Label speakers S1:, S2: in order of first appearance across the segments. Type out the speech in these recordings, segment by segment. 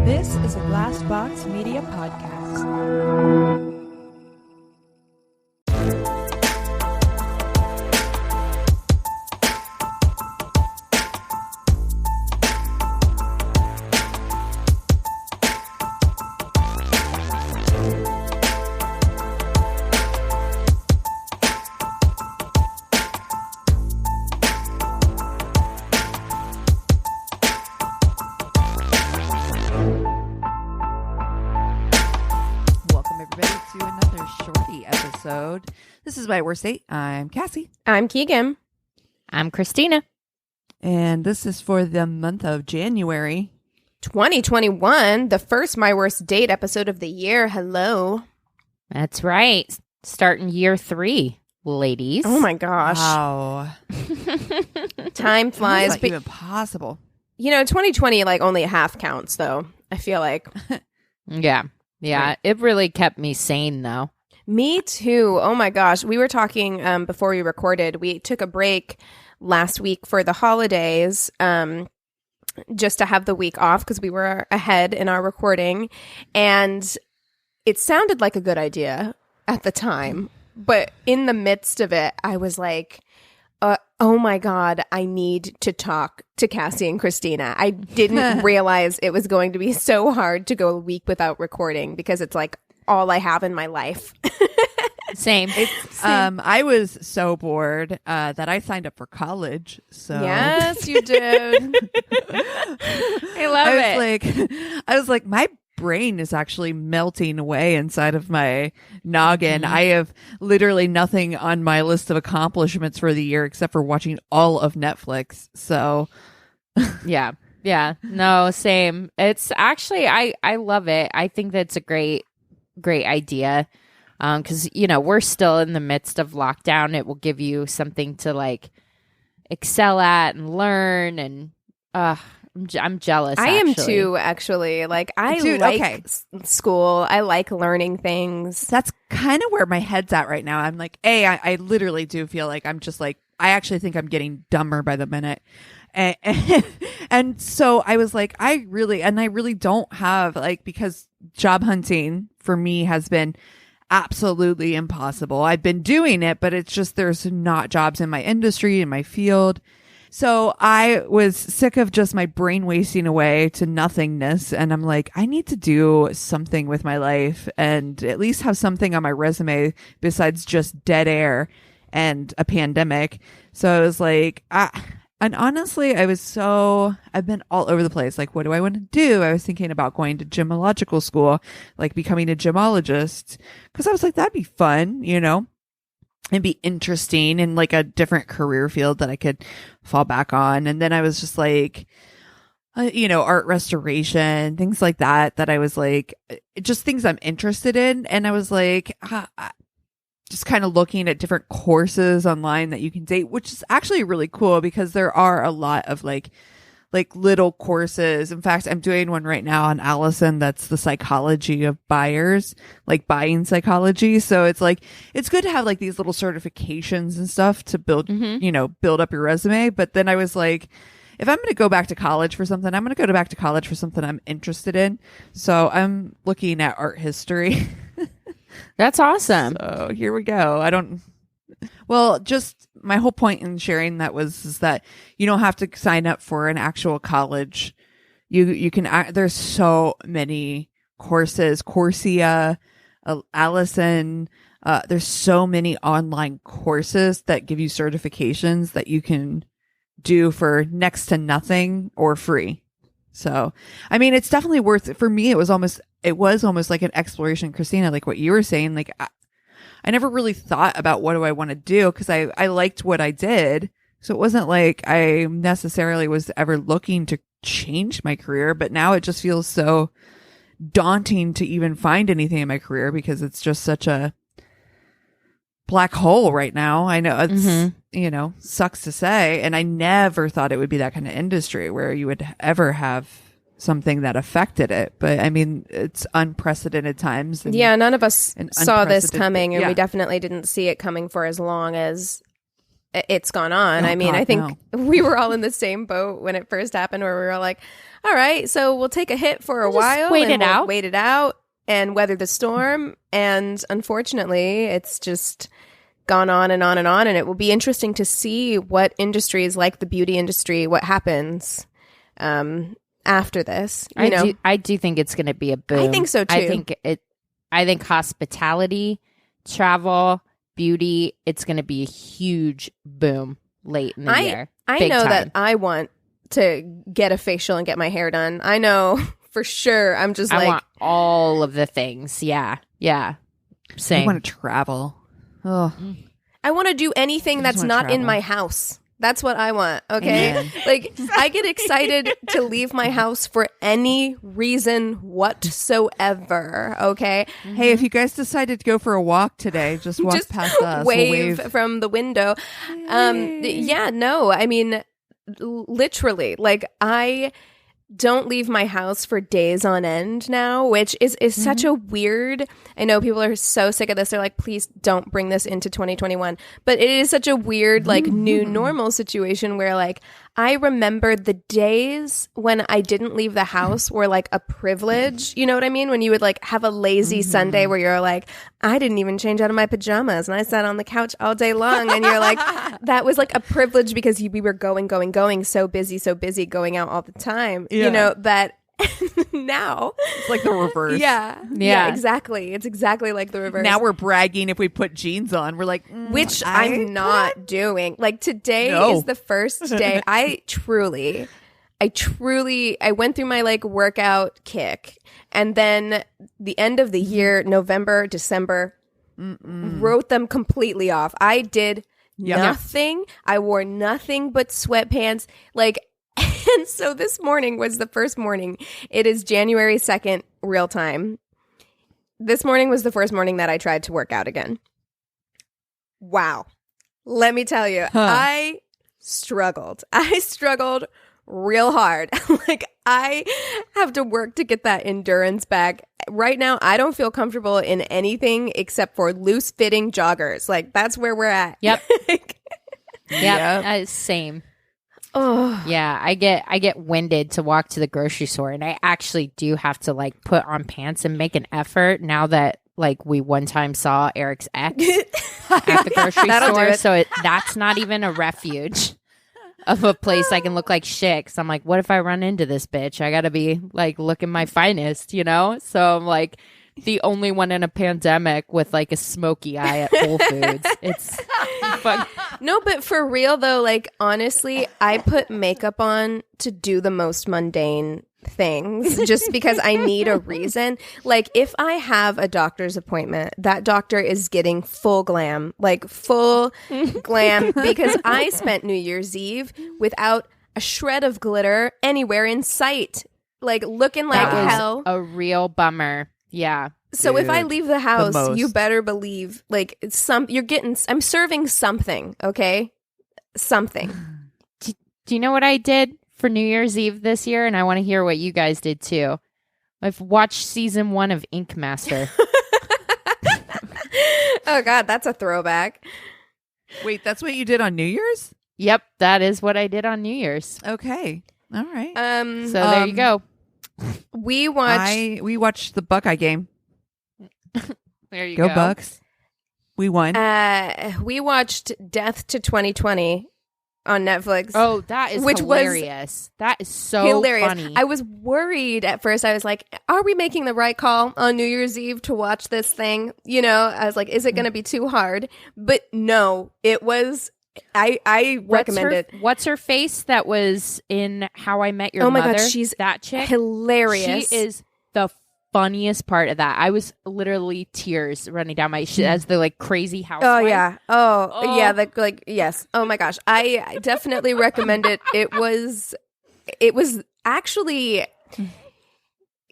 S1: This is a Glassbox Media podcast.
S2: Shorty episode. This is My Worst Date. I'm Cassie.
S3: I'm Keegan.
S4: I'm Christina.
S2: And this is for the month of January
S3: 2021, the first My Worst Date episode of the year. Hello.
S4: That's right. Starting year 3, ladies.
S3: Oh my gosh.
S2: Wow.
S3: Time flies.
S2: That's not even possible.
S3: You know, 2020, like, only a half counts, though, I feel like.
S4: Yeah.
S2: Right.
S4: It really kept me sane, though.
S3: Me too. Oh my gosh. We were talking before we recorded. We took a break last week for the holidays just to have the week off because we were ahead in our recording. And it sounded like a good idea at the time. But in the midst of it, I was like, oh my God, I need to talk to Cassie and Christina. I didn't realize it was going to be so hard to go a week without recording because it's like all I have in my life.
S4: Same.
S2: I was so bored that I signed up for college. So
S3: yes, you did.
S4: I love it.
S2: I was like, my brain is actually melting away inside of my noggin. I have literally nothing on my list of accomplishments for the year except for watching all of Netflix. So
S4: Yeah. No, same. It's actually, I love it. I think that's a great idea. Because, you know, we're still in the midst of lockdown. It will give you something to like excel at and learn. And I'm jealous.
S3: I am too, actually. Like, I like school. I like learning things.
S2: That's kind of where my head's at right now. I'm like, I literally do feel like I'm just like, I actually think I'm getting dumber by the minute. And so I was like, I really don't have, like, because job hunting for me has been absolutely impossible. I've been doing it, but it's just there's not jobs in my industry, in my field. So I was sick of just my brain wasting away to nothingness. And I'm like, I need to do something with my life and at least have something on my resume besides just dead air and a pandemic. So I was like, and honestly, I've been all over the place. Like, what do I want to do? I was thinking about going to gymological school, like becoming a gymologist, because I was like, that'd be fun, you know, and be interesting and like a different career field that I could fall back on. And then I was just like, art restoration, things like that I was like, just things I'm interested in. And I was like, just kind of looking at different courses online that you can take, which is actually really cool because there are a lot of like little courses. In fact, I'm doing one right now on Allison. That's the psychology of buyers, like buying psychology. So it's like, it's good to have like these little certifications and stuff to build, build up your resume. But then I was like, if I'm going to go back to college for something, I'm going to go back to college for something I'm interested in. So I'm looking at art history.
S4: That's awesome.
S2: So here we go. Just my whole point in sharing that is that you don't have to sign up for an actual college. You can, there's so many courses, Coursera, Allison, there's so many online courses that give you certifications that you can do for next to nothing or free. So, I mean, it's definitely worth it. For me, it was almost like an exploration, Christina, like what you were saying. Like, I never really thought about what do I want to do because I liked what I did. So it wasn't like I necessarily was ever looking to change my career, but now it just feels so daunting to even find anything in my career because it's just such a black hole right now. I know it's, sucks to say. And I never thought it would be that kind of industry where you would ever have something that affected it. But I mean, it's unprecedented times. And,
S3: none of us saw this coming, and
S2: we
S3: definitely didn't see it coming for as long as it's gone on.
S2: Oh,
S3: I mean,
S2: God,
S3: I think we were all in the same boat when it first happened, where we were like, all right, so we'll take a hit for a while,
S4: wait
S3: and
S4: it
S3: we'll
S4: out.
S3: wait it out and weather the storm. And unfortunately, it's just gone on and on and on. And it will be interesting to see what industries, like the beauty industry, what happens after this.
S4: I do think it's going to be a boom.
S3: I think so too.
S4: I think hospitality, travel, beauty, it's going to be a huge boom late in the year.
S3: I
S4: Big
S3: know
S4: time.
S3: that I want to get a facial and get my hair done. I know for sure. I'm just
S4: I
S3: like,
S4: want all of the things. Yeah.
S2: I
S4: Same.
S2: want to travel. Oh,
S3: I want to do anything
S2: I
S3: that's
S2: just wanna
S3: not in
S2: travel.
S3: my house. That's what I want. Okay.
S2: Amen.
S3: Like, I get excited to leave my house for any reason whatsoever. Okay.
S2: hey, if you guys decided to go for a walk today, just walk
S3: Just
S2: past us. We'll
S3: wave from the window. Yeah, no, I mean, literally, like, I don't leave my house for days on end now, which is such a weird, I know people are so sick of this. They're like, please don't bring this into 2021. But it is such a weird, like, new normal situation where, like, I remember the days when I didn't leave the house were like a privilege. You know what I mean? When you would like have a lazy Sunday where you're like, I didn't even change out of my pajamas and I sat on the couch all day long. And you're like, that was like a privilege because we were going, so busy, going out all the time.
S2: Yeah.
S3: You know, that now.
S2: It's like the reverse.
S3: Yeah, exactly. It's exactly like the reverse.
S2: Now we're bragging if we put jeans on. We're like,
S3: Which I'm not doing. Like today is the first day I went through my like workout kick, and then the end of the year, November, December, wrote them completely off. I did nothing. I wore nothing but sweatpants. Like, and so this morning was the first morning. It is January 2nd, real time. This morning was the first morning that I tried to work out again. Wow. Let me tell you, I struggled. I struggled real hard. Like, I have to work to get that endurance back. Right now, I don't feel comfortable in anything except for loose fitting joggers. Like, that's where we're at.
S4: Yep.
S2: Yep.
S4: Same.
S3: Oh,
S4: Yeah, I get winded to walk to the grocery store, and I actually do have to like put on pants and make an effort now that like we one time saw Eric's ex at the grocery
S3: That'll do
S4: store,
S3: it.
S4: so that's not even a refuge of a place I can look like shit. 'Cause I'm like, what if I run into this bitch? I gotta be like looking my finest, you know? So I'm like the only one in a pandemic with like a smoky eye at Whole Foods. It's fuck.
S3: no, but for real though, like honestly, I put makeup on to do the most mundane things just because I need a reason. Like if I have a doctor's appointment, that doctor is getting full glam, like full glam, because I spent New Year's Eve without a shred of glitter anywhere in sight, like looking like
S4: That was
S3: hell.
S4: a real bummer. Yeah.
S3: So if I
S2: Dude,
S3: leave the house,
S2: most.
S3: you better believe like I'm serving something, okay? Something.
S4: Do you know what I did for New Year's Eve this year? And I want to hear what you guys did too. I've watched season 1 of Ink Master.
S3: Oh God, that's a throwback.
S2: Wait, that's what you did on New Year's?
S4: Yep, that is what I did on New Year's.
S2: Okay. All right.
S4: So there you go.
S3: We watched
S2: we watched the Buckeye game.
S4: There you
S2: Go Bucks. We won.
S3: we watched Death to 2020 on Netflix.
S4: Oh, that is
S3: Which was
S4: hilarious. That is so
S3: hilarious.
S4: funny.
S3: I was worried at first. I was like, are we making the right call on New Year's Eve to watch this thing? You know, I was like, is it going to be too hard? But no, it was. I recommend it.
S4: What's her face that was in How I Met Your
S3: Oh my
S4: Mother?
S3: God, she's
S4: that chick.
S3: Hilarious.
S4: She is the funniest part of that. I was literally tears running down my as the like crazy housewife.
S3: Oh yeah. Oh yeah. Like yes. Oh my gosh. I definitely recommend it. It was actually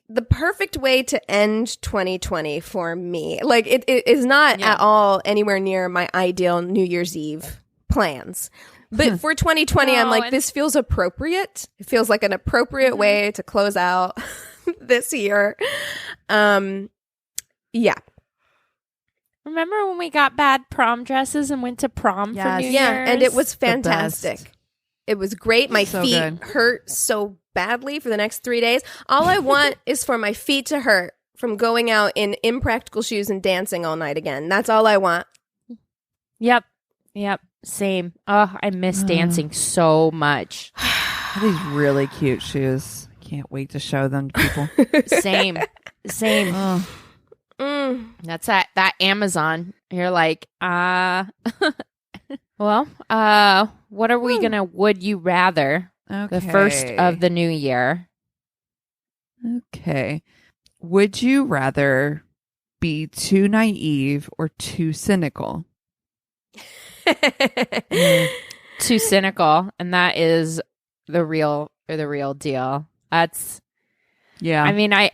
S3: the perfect way to end 2020 for me. Like it is not at all anywhere near my ideal New Year's Eve plans. But for 2020, I'm like, this feels appropriate. It feels like an appropriate way to close out this year. Yeah.
S4: Remember when we got bad prom dresses and went to prom for
S2: Yes.
S4: New
S3: Yeah,
S4: Year's?
S3: and it was
S2: The best.
S3: fantastic. It was great. My
S2: So
S3: feet
S2: good.
S3: hurt so badly for the next 3 days. All I want is for my feet to hurt from going out in impractical shoes and dancing all night again. That's all I want.
S4: Yep. Same. Oh, I miss dancing so much.
S2: These really cute shoes. Can't wait to show them to people.
S4: Same.
S2: Oh.
S4: That's that Amazon. You're like, well, what are we gonna would you rather?
S2: Okay.
S4: The first of the new year.
S2: Okay. Would you rather be too naive or too cynical?
S4: Too cynical, and that is the real deal. That's
S2: Yeah.
S4: I mean, I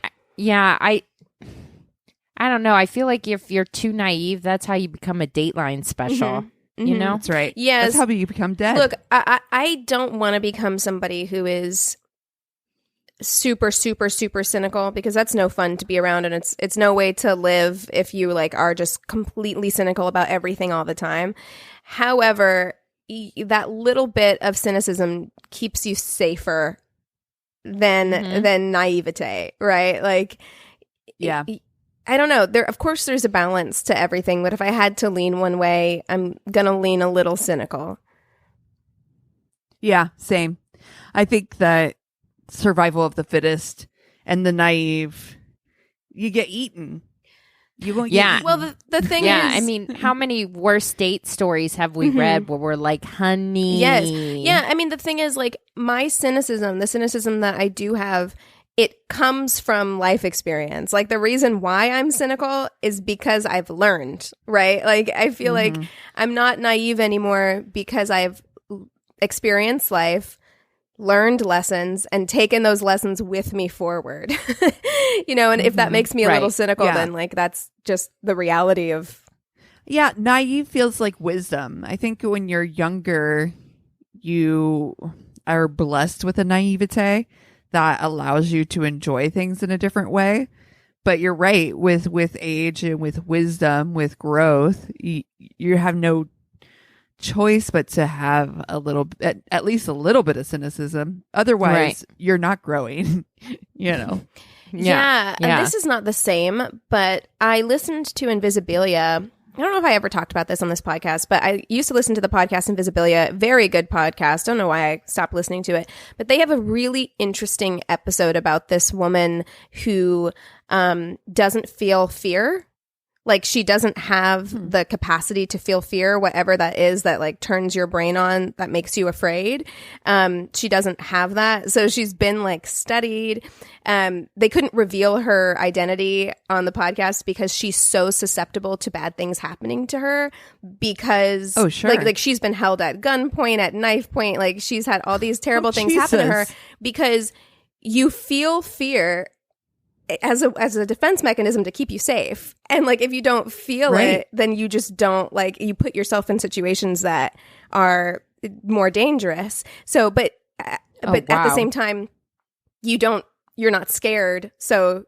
S4: don't know. I feel like if you're too naive, that's how you become a Dateline special. You know?
S2: That's right.
S3: Yes.
S2: That's how you become dead.
S3: Look, I don't want to become somebody who is super, super, super cynical, because that's no fun to be around, and it's no way to live if you like are just completely cynical about everything all the time. However, that little bit of cynicism keeps you safer than naivete, right? Like,
S2: Yeah.
S3: I don't know. Of course, there's a balance to everything, but if I had to lean one way, I'm gonna lean a little cynical.
S2: Yeah, same. I think that survival of the fittest and the naive, you get eaten. You won't get eaten.
S3: Well, the thing
S4: Yeah,
S3: is,
S4: I mean, how many worst date stories have we read where we're like, honey?
S3: yes, yeah. I mean, the thing is, like, my cynicism, the cynicism that I do have, it comes from life experience. Like, the reason why I'm cynical is because I've learned, right? Like, I feel like I'm not naive anymore because I've experienced life, learned lessons, and taken those lessons with me forward. And if that makes me a little
S4: Right.
S3: cynical,
S2: Yeah.
S3: then like that's just the reality of.
S2: Yeah, naive feels like wisdom. I think when you're younger, you are blessed with a naivete that allows you to enjoy things in a different way. But you're right, with age and with wisdom, with growth, you have no choice but to have a little, at least a little bit of cynicism. Otherwise, you're not growing.
S3: Yeah. And this is not the same, but I listened to Invisibilia. I don't know if I ever talked about this on this podcast, but I used to listen to the podcast Invisibilia. Very good podcast. Don't know why I stopped listening to it, but they have a really interesting episode about this woman who doesn't feel fear. Like, she doesn't have the capacity to feel fear, whatever that is that like turns your brain on, that makes you afraid. She doesn't have that. So she's been like studied. They couldn't reveal her identity on the podcast because she's so susceptible to bad things happening to her, because
S2: Oh, sure.
S3: like she's been held at gunpoint, at knife point. Like, she's had all these terrible things happen to her
S2: Jesus.
S3: because you feel fear as a defense mechanism to keep you safe. And like, if you don't feel
S2: Right.
S3: it, then you just don't, like, you put yourself in situations that are more dangerous. So, but at the
S4: wow.
S3: same time, you're not scared. So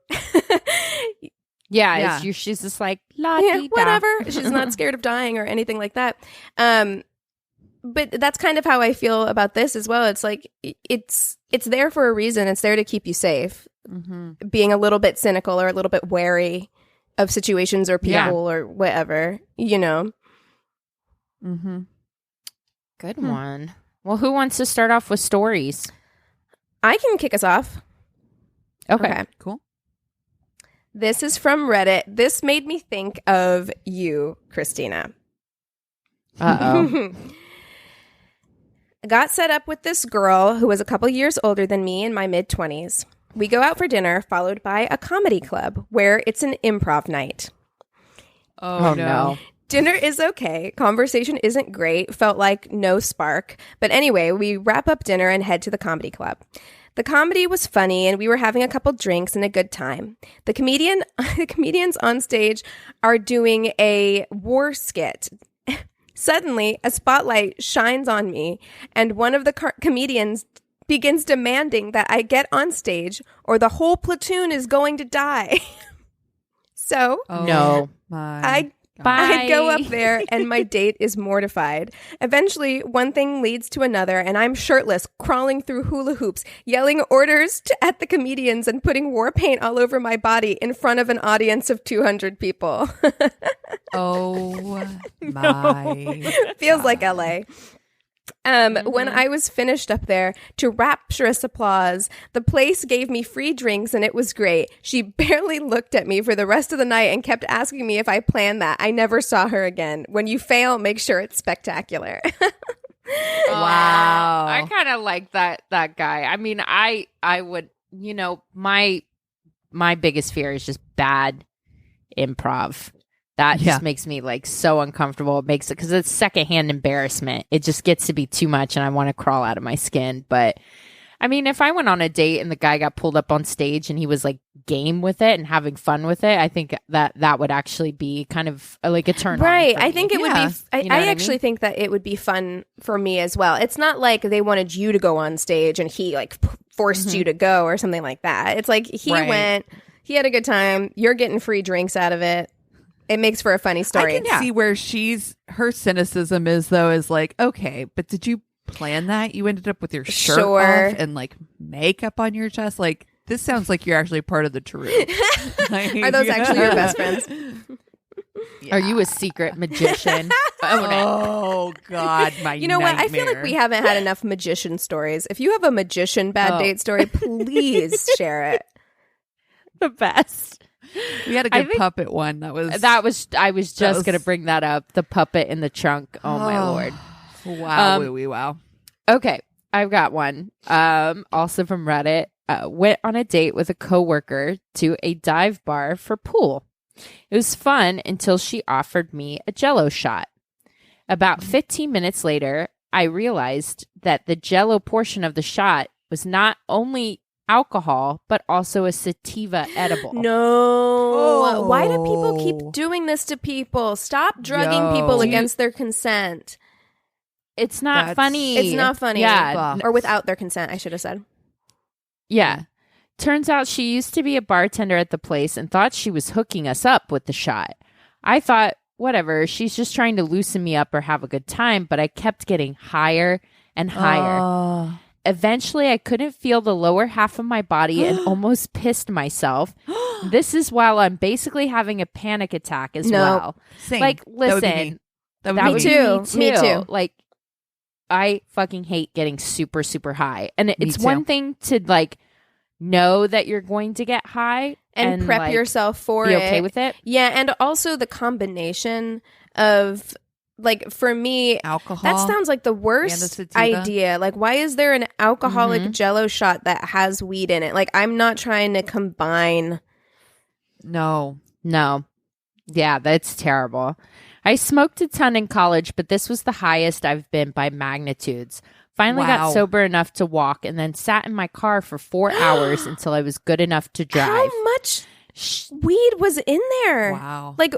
S4: Yeah,
S2: Yeah.
S4: she's just like, la
S3: yeah,
S4: dee da.
S3: whatever. She's not scared of dying or anything like that. But that's kind of how I feel about this as well. It's like, it's there for a reason. It's there to keep you safe. Being a little bit cynical or a little bit wary of situations or people or whatever,
S2: Mm-hmm.
S4: Good one. Well, who wants to start off with stories?
S3: I can kick us off.
S4: Okay.
S2: Cool.
S3: This is from Reddit. This made me think of you, Christina.
S4: Uh-oh.
S3: I got set up with this girl who was a couple years older than me, in my mid-20s. We go out for dinner, followed by a comedy club where it's an improv night.
S2: Oh,
S4: no.
S3: Dinner is okay. Conversation isn't great. Felt like no spark. But anyway, we wrap up dinner and head to the comedy club. The comedy was funny, and we were having a couple drinks and a good time. The comedians on stage are doing a war skit. Suddenly, a spotlight shines on me, and one of the comedians begins demanding that I get on stage or the whole platoon is going to die. So
S2: Oh,
S4: No.
S2: my.
S4: Bye.
S3: I go up there and my date is mortified. Eventually, one thing leads to another, and I'm shirtless, crawling through hula hoops, yelling orders at the comedians and putting war paint all over my body in front of an audience of 200 people.
S2: Oh my.
S3: Feels like LA. When I was finished up there, to rapturous applause, the place gave me free drinks and it was great. She barely looked at me for the rest of the night and kept asking me if I planned that. I never saw her again. When you fail, make sure it's spectacular.
S2: Wow.
S4: I kind of like that guy. I mean, I would, my biggest fear is just bad improv. That just makes me like so uncomfortable. It makes it because it's secondhand embarrassment. It just gets to be too much and I want to crawl out of my skin. But I mean, if I went on a date and the guy got pulled up on stage and he was like game with it and having fun with it, I think that would actually be kind of like a turn
S3: right.
S4: on.
S3: I think it would be. I actually
S4: mean?
S3: think that it would be fun for me as well. It's not like they wanted you to go on stage and he like forced you to go or something like that. It's like he went, he had a good time. You're getting free drinks out of it. It makes for a funny story.
S2: I can see where her cynicism is like, okay, but did you plan that? You ended up with your shirt off and like makeup on your chest. Like, this sounds like you're actually part of the troupe.
S3: Are those actually your best friends?
S4: Are you a secret magician?
S2: Oh God, my
S3: You know
S2: nightmare.
S3: what? I feel like we haven't had enough magician stories. If you have a magician bad date story, please share it.
S4: The best.
S2: We had a good puppet one. I was
S4: just going to bring that up. The puppet in the trunk. Oh my Lord.
S2: Wow. Wow.
S4: Okay. I've got one. Also from Reddit. Went on a date with a coworker to a dive bar for pool. It was fun until she offered me a Jell-O shot. About 15 minutes later, I realized that the Jell-O portion of the shot was not only alcohol, but also a sativa edible.
S3: No. Why do people keep doing this to people? Stop drugging people against their consent.
S4: It's not funny.
S3: It's not funny.
S4: Yeah.
S3: Or without their consent, I should have said.
S4: Yeah. Turns out she used to be a bartender at the place and thought she was hooking us up with the shot. I thought, whatever, she's just trying to loosen me up or have a good time, but I kept getting higher and higher. Eventually, I couldn't feel the lower half of my body and almost pissed myself. This is while I'm basically having a panic attack as well.
S2: Same.
S4: Like, listen.
S2: That would be
S3: me too. Me too.
S4: Like, I fucking hate getting super, super high. And it's
S2: too.
S4: one thing to, like, know that you're going to get high.
S3: And prep
S4: like,
S3: yourself for
S4: be
S3: it.
S4: okay with it.
S3: Yeah, and also the combination of... Like, for me,
S2: alcohol.
S3: That sounds like the worst idea. Like, why is there an alcoholic Jell-O shot that has weed in it? Like, I'm not trying to combine.
S2: No.
S4: Yeah, that's terrible. I smoked a ton in college, but this was the highest I've been by magnitudes. Finally got sober enough to walk and then sat in my car for 4 hours until I was good enough to drive.
S3: How much weed was in there?
S2: Wow.
S3: Like,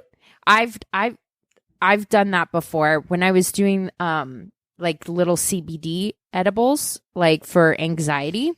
S4: I've done that before when I was doing like little CBD edibles, like for anxiety.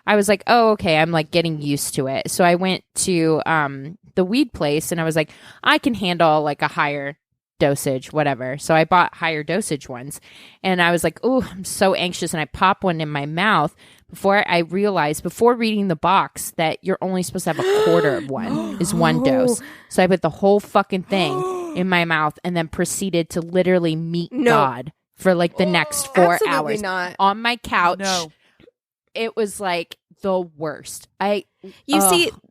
S4: I was like, oh, okay, I'm like getting used to it. So I went to the weed place and I was like, I can handle like a higher dosage, whatever. So I bought higher dosage ones and I was like, oh, I'm so anxious. And I pop one in my mouth before I realized, before reading the box, that you're only supposed to have a quarter of one is one dose. So I put the whole fucking thing in my mouth and then proceeded to literally meet God for like the next 4 hours
S3: not.
S4: on my couch. No. It was like the worst.
S3: See,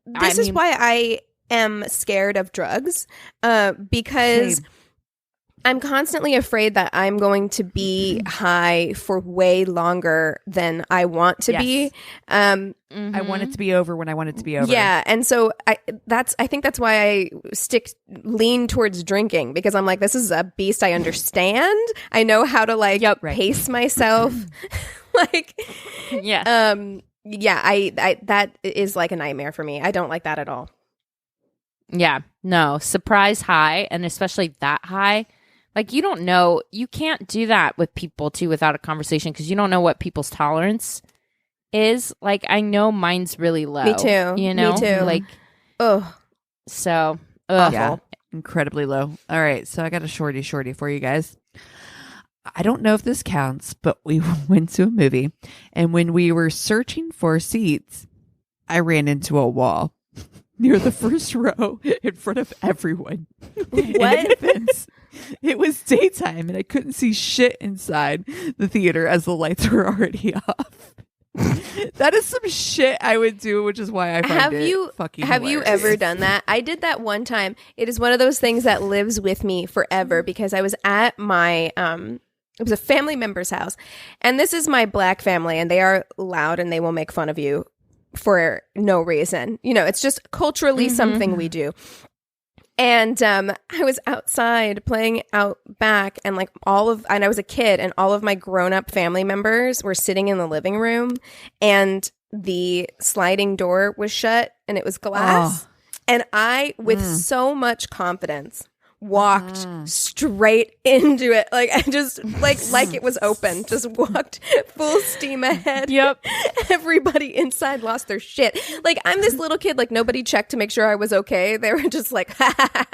S3: this is why I am scared of drugs because
S2: Same.
S3: I'm constantly afraid that I'm going to be high for way longer than I want to be.
S2: I want it to be over when I want it to be over.
S3: Yeah, and so I think that's why I lean towards drinking, because I'm like, this is a beast I understand. I know how to pace myself. Like,
S4: yeah.
S3: I that is like a nightmare for me. I don't like that at all.
S4: Yeah, no, surprise high, and especially that high. Like, you don't know, you can't do that with people too without a conversation because you don't know what people's tolerance is. Like, I know mine's really low.
S3: Me too.
S4: You know?
S3: Me too.
S4: Like,
S3: ugh.
S4: So,
S3: awful.
S2: incredibly low. All right, so I got a shorty for you guys. I don't know if this counts, but we went to a movie, and when we were searching for seats, I ran into a wall near the first row in front of everyone.
S3: What?
S2: It was daytime, and I couldn't see shit inside the theater as the lights were already off. That is some shit I would do, which is why I find it fucking
S3: Have you
S2: hilarious.
S3: ever done that? I did that one time. It is one of those things that lives with me forever because I was at my it was a family member's house, and this is my Black family, and they are loud and they will make fun of you for no reason. You know, it's just culturally something we do. And I was outside playing out back, and and I was a kid, and all of my grown-up family members were sitting in the living room, and the sliding door was shut, and it was glass. And I, with so much confidence, walked straight into it. Like, I just, like it was open. Just walked full steam ahead.
S4: Yep.
S3: Everybody inside lost their shit. Like, I'm this little kid, like, nobody checked to make sure I was okay. They were just like,
S2: I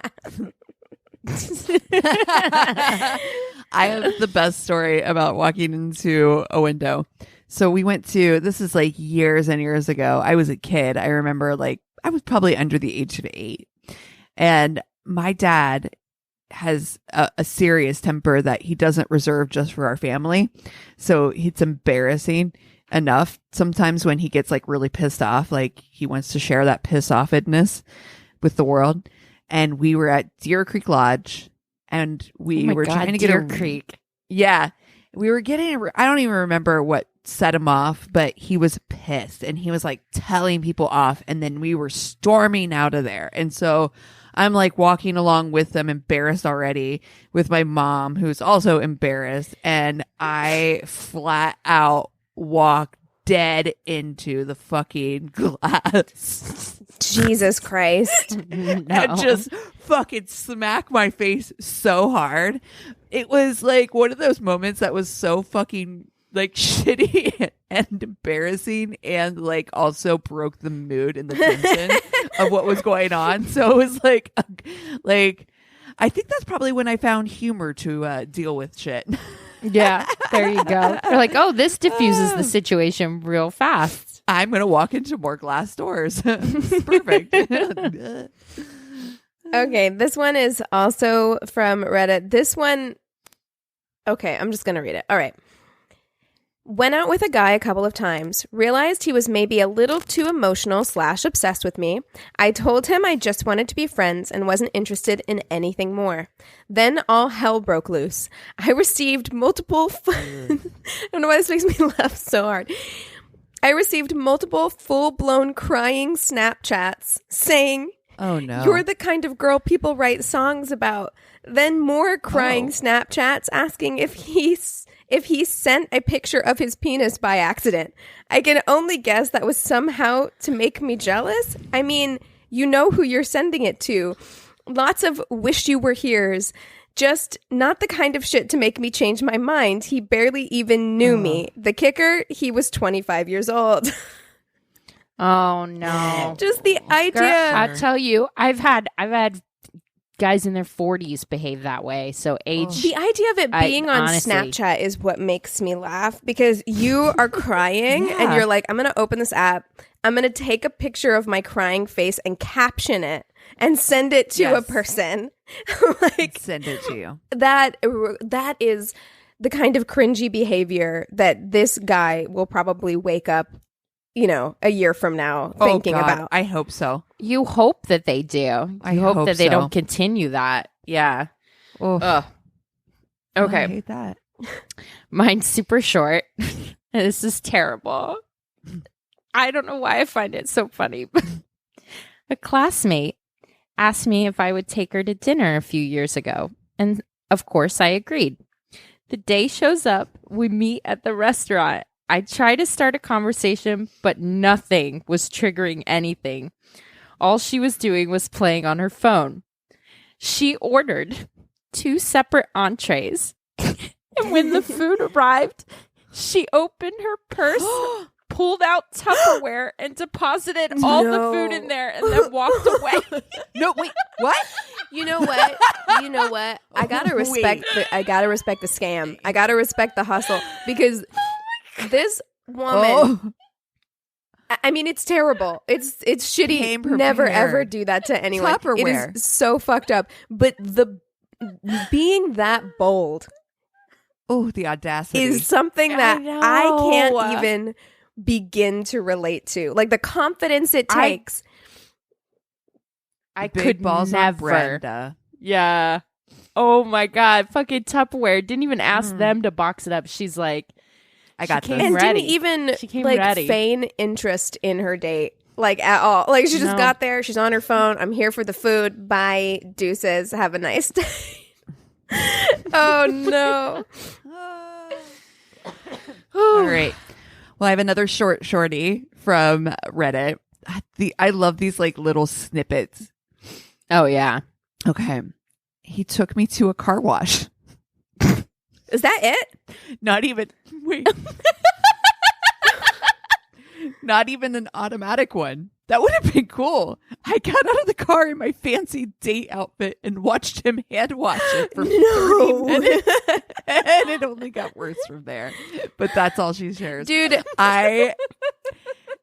S2: have the best story about walking into a window. So we went to, this is like years and years ago. I was a kid. I remember I was probably under the age of 8. And my dad has a serious temper that he doesn't reserve just for our family. So it's embarrassing enough sometimes when he gets really pissed off, he wants to share that piss offedness with the world. And we were at Deer Creek Lodge, and we were trying to get
S4: Deer Creek.
S2: Yeah. We were getting, I don't even remember what set him off, but he was pissed, and he was telling people off, and then we were storming out of there. And so I'm walking along with them, embarrassed already, with my mom, who's also embarrassed, and I flat out walk dead into the fucking glass.
S3: Jesus Christ.
S2: And just fucking smack my face so hard. It was one of those moments that was so fucking shitty and embarrassing, and also broke the mood and the tension of what was going on. So it was I think that's probably when I found humor to deal with shit.
S4: Yeah, there you go. You're like, oh, this diffuses the situation real fast.
S2: I'm gonna walk into more glass doors. Perfect.
S3: Okay, this one is also from Reddit. This one, okay, I'm just gonna read it. All right. Went out with a guy a couple of times, realized he was maybe a little too emotional / obsessed with me. I told him I just wanted to be friends and wasn't interested in anything more. Then all hell broke loose. I received multiple, I don't know why this makes me laugh so hard. I received multiple full-blown crying Snapchats saying,
S2: "Oh no,
S3: you're the kind of girl people write songs about." Then more crying Snapchats asking if he sent a picture of his penis by accident. I can only guess that was somehow to make me jealous. I mean, you know who you're sending it to. Lots of wish you were here's. Just not the kind of shit to make me change my mind. He barely even knew me. The kicker, he was 25 years old.
S4: Oh no.
S3: Just the idea.
S4: Girl, I'll tell you, I've had guys in their 40s behave that way. So age.
S3: The idea of it being on
S4: honestly,
S3: Snapchat is what makes me laugh, because you are crying and you're like, I'm going to open this app. I'm going to take a picture of my crying face and caption it and send it to a person.
S2: Send it to you.
S3: That is the kind of cringy behavior that this guy will probably wake up, a year from now thinking about.
S2: I hope so.
S4: You hope that they do. I hope that they don't continue that. Yeah.
S2: Ugh.
S4: Okay.
S2: I hate that.
S4: Mine's super short. This is terrible. I don't know why I find it so funny. A classmate asked me if I would take her to dinner a few years ago. And of course I agreed. The day shows up. We meet at the restaurant. I tried to start a conversation, but nothing was triggering anything. All she was doing was playing on her phone. She ordered 2 separate entrees. And when the food arrived, she opened her purse, pulled out Tupperware, and deposited all the food in there and then walked away.
S2: No, wait, what?
S3: You know what? I gotta respect. I gotta respect the scam. I gotta respect the hustle because this woman. I mean, it's terrible. It's shitty. Never ever do that to anyone.
S2: Tupperware.
S3: It is so fucked up. But being that bold,
S2: the audacity
S3: is something that I can't even begin to relate to. Like the confidence it takes.
S4: I
S2: Big
S4: could
S2: balls on
S4: never.
S2: Brenda.
S4: Yeah. Oh my God. Fucking Tupperware. Didn't even ask them to box it up. She's like,
S2: I got this.
S3: And
S4: ready.
S3: didn't even
S4: She came
S3: like
S4: ready.
S3: feign interest in her date. Like at all. Like she just got there. She's on her phone. I'm here for the food. Bye. Deuces. Have a nice day. Oh no.
S2: All right. Well, I have another shorty from Reddit. I love these like little snippets.
S4: oh yeah.
S2: Okay. He took me to a car wash.
S3: Is that it?
S2: Not even wait. Not even an automatic one. That would have been cool. I got out of the car in my fancy date outfit and watched him hand wash it for 30 minutes. And it only got worse from there. But that's all she shares.
S3: Dude,
S2: I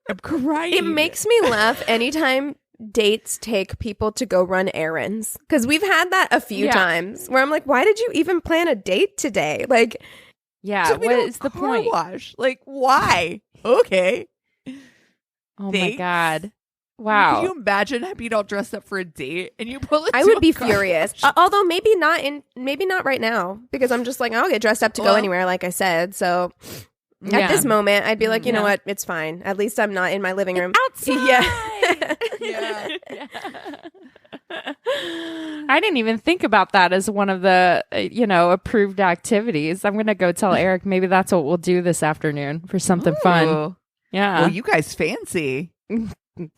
S2: am crying.
S3: it makes me laugh anytime dates take people to go run errands. Because we've had that a few times where I'm like, why did you even plan a date today? Like,
S4: Yeah.
S2: Took me
S4: What
S2: to a
S4: is the
S2: car
S4: point?
S2: Wash. Like, why? Okay.
S4: Oh
S2: Dates?
S4: my God. Wow.
S2: Can you imagine being all dressed up for a date and you pull it?
S3: I would be furious. Although maybe not right now because I'm just like, I'll get dressed up to go anywhere, like I said. So at this moment, I'd be like, you know what? It's fine. At least I'm not in my living room.
S4: Outside.
S3: Yeah.
S2: Yeah.
S4: I didn't even think about that as one of the, approved activities. I'm going to go tell Eric maybe that's what we'll do this afternoon for something fun.
S2: Ooh.
S4: Yeah.
S2: Well, you guys fancy.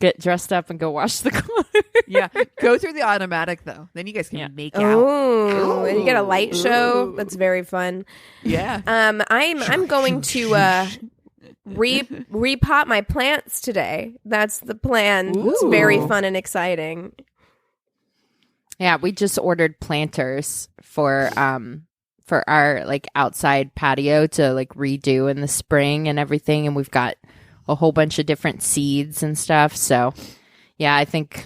S4: Get dressed up and go wash the car.
S2: Yeah. Go through the automatic though. Then you guys can make out.
S3: Oh, and you get a light show. That's very fun.
S2: Yeah.
S3: I'm going to repot my plants today. That's the plan. It's very fun and exciting.
S4: Yeah, we just ordered planters for our like outside patio to like redo in the spring and everything, and we've got a whole bunch of different seeds and stuff. So, yeah, I think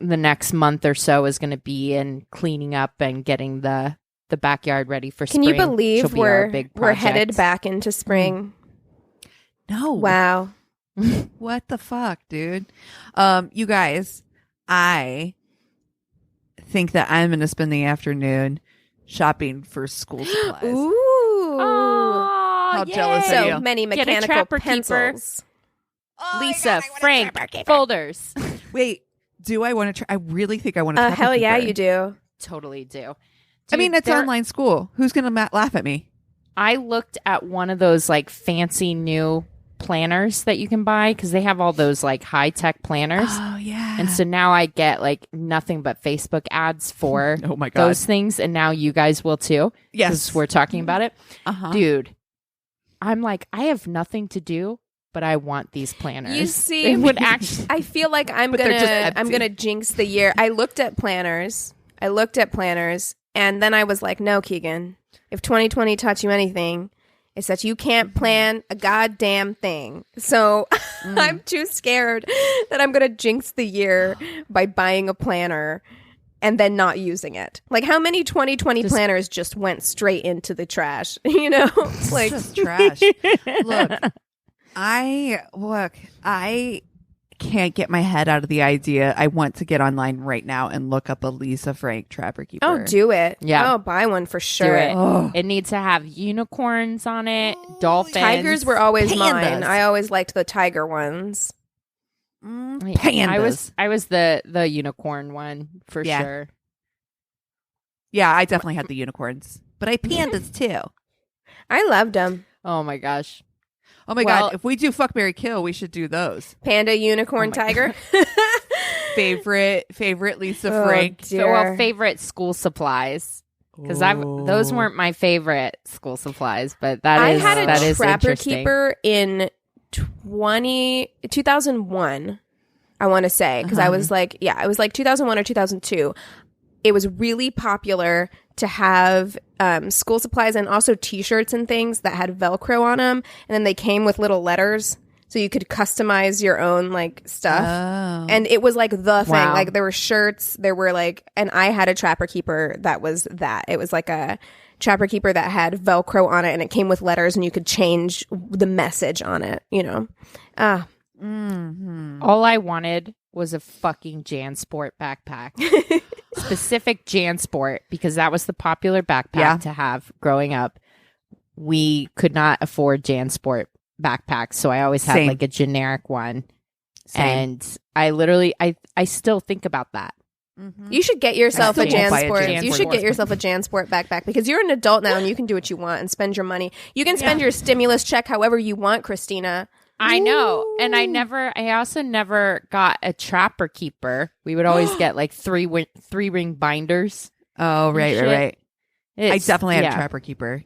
S4: the next month or so is going to be in cleaning up and getting the backyard ready for spring.
S3: Can you believe
S4: She'll be our big
S3: we're
S4: project.
S3: headed back into spring?
S2: No.
S3: Wow.
S2: What the fuck, dude? You guys, I think that I'm going to spend the afternoon shopping for school supplies.
S3: Ooh.
S2: How jealous are you?
S3: So many
S4: Get a
S3: mechanical
S4: Trapper Keeper.
S3: pencils.
S4: Lisa, Frank, folders.
S2: Wait, do I want to try? I really think I want to.
S3: Hell yeah, you do.
S4: Totally do.
S2: I mean,
S4: Dude,
S2: it's online school. Who's going to laugh at me?
S4: I looked at one of those like fancy new planners that you can buy because they have all those like high tech planners.
S2: Oh yeah.
S4: And so now I get like nothing but Facebook ads for
S2: Oh my God.
S4: those things. And now you guys will too.
S2: Yes.
S4: 'Cause we're talking about it.
S2: Uh-huh.
S4: Dude, I'm like, I have nothing to do, but I want these planners.
S3: You see,
S4: It would actually.
S3: I feel like I'm
S2: But they're just empty.
S3: gonna jinx the year. I looked at planners, and then I was like, no, Keegan, if 2020 taught you anything, it's that you can't plan a goddamn thing. So I'm too scared that I'm gonna jinx the year by buying a planner and then not using it. Like, how many 2020 planners just went straight into the trash? You know, like
S2: Just trash. Look, I can't get my head out of the idea. I want to get online right now and look up a Lisa Frank Trapper Keeper.
S3: oh, do it.
S4: Yeah.
S3: Oh, buy one for
S4: Do
S3: sure.
S4: it.
S2: Oh.
S4: It needs to have unicorns on it, dolphins.
S3: Tigers were always
S2: Pandas.
S3: mine. I always liked the tiger ones.
S2: Pandas.
S4: I was the unicorn one for
S2: Yeah.
S4: sure.
S2: Yeah, I definitely had the unicorns, but I pandas too.
S3: I loved them.
S4: Oh my gosh.
S2: Oh my
S4: Well-
S2: God! If we do Fuck, Marry, Kill, we should do those.
S3: Panda, unicorn,
S2: Oh my
S3: tiger.
S2: Favorite Lisa
S3: Oh,
S2: Frank.
S3: dear.
S4: So, well, favorite school supplies. Because those weren't my favorite school supplies, but
S3: I
S4: that
S3: had a
S4: is
S3: Trapper
S4: interesting.
S3: Keeper in 2001, I want to say. Because I was like, it was like 2001 or 2002. it was really popular to have school supplies and also T-shirts and things that had Velcro on them, and then they came with little letters. So you could customize your own like stuff.
S2: Oh.
S3: And it was like the thing.
S4: Wow.
S3: Like there were shirts, there were like, and I had a Trapper Keeper that was that. It was like a Trapper Keeper that had Velcro on it, and it came with letters, and you could change the message on it, you know.
S4: All I wanted was a fucking JanSport backpack. Specific JanSport, because that was the popular backpack to have growing up. We could not afford JanSport backpacks, so I always had like a generic one. And I still think about that.
S3: You should get yourself a
S2: JanSport.
S3: JanSport. You should get yourself a JanSport backpack, because you're an adult now and you can do what you want and spend your money. You can spend your stimulus check however you want, Christina.
S4: I know. And I also never got a Trapper Keeper. We would always get like three ring binders.
S2: Oh, right. I definitely had a
S4: yeah.
S2: Trapper Keeper.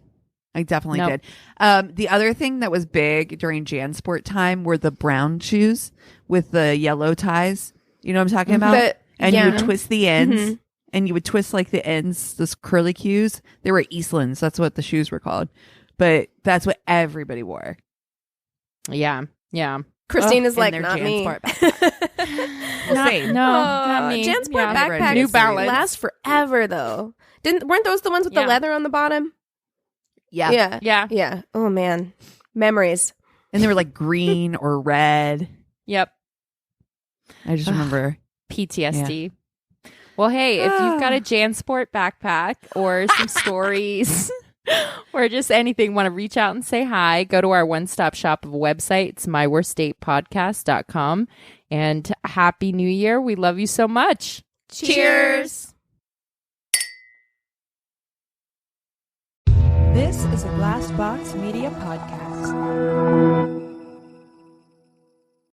S2: I definitely
S4: Nope.
S2: did. The other thing that was big during JanSport time were the brown shoes with the yellow ties. You know what I'm talking about? And you would twist the ends, and you would twist like the ends, those curly cues. They were Eastlands. That's what the shoes were called. But that's what everybody wore.
S4: Yeah.
S3: Christina's
S2: in
S3: like,
S2: their
S3: not me.
S2: JanSport backpack. Well, same.
S4: Not me.
S3: JanSport
S4: Yeah.
S3: backpacks
S2: New
S4: Balance.
S3: last forever, though. Weren't those the ones with the leather on the bottom?
S2: Yeah.
S3: Yeah. Oh, man. Memories.
S2: And they were like green or red.
S4: Yep.
S2: I just remember.
S4: PTSD. Well, hey, if you've got a JanSport backpack or some stories or just anything, want to reach out and say hi, go to our one-stop shop of a website. It's myworstdatepodcast.com. And Happy New Year. We love you so much.
S3: Cheers.
S1: This is a Glass Box Media podcast.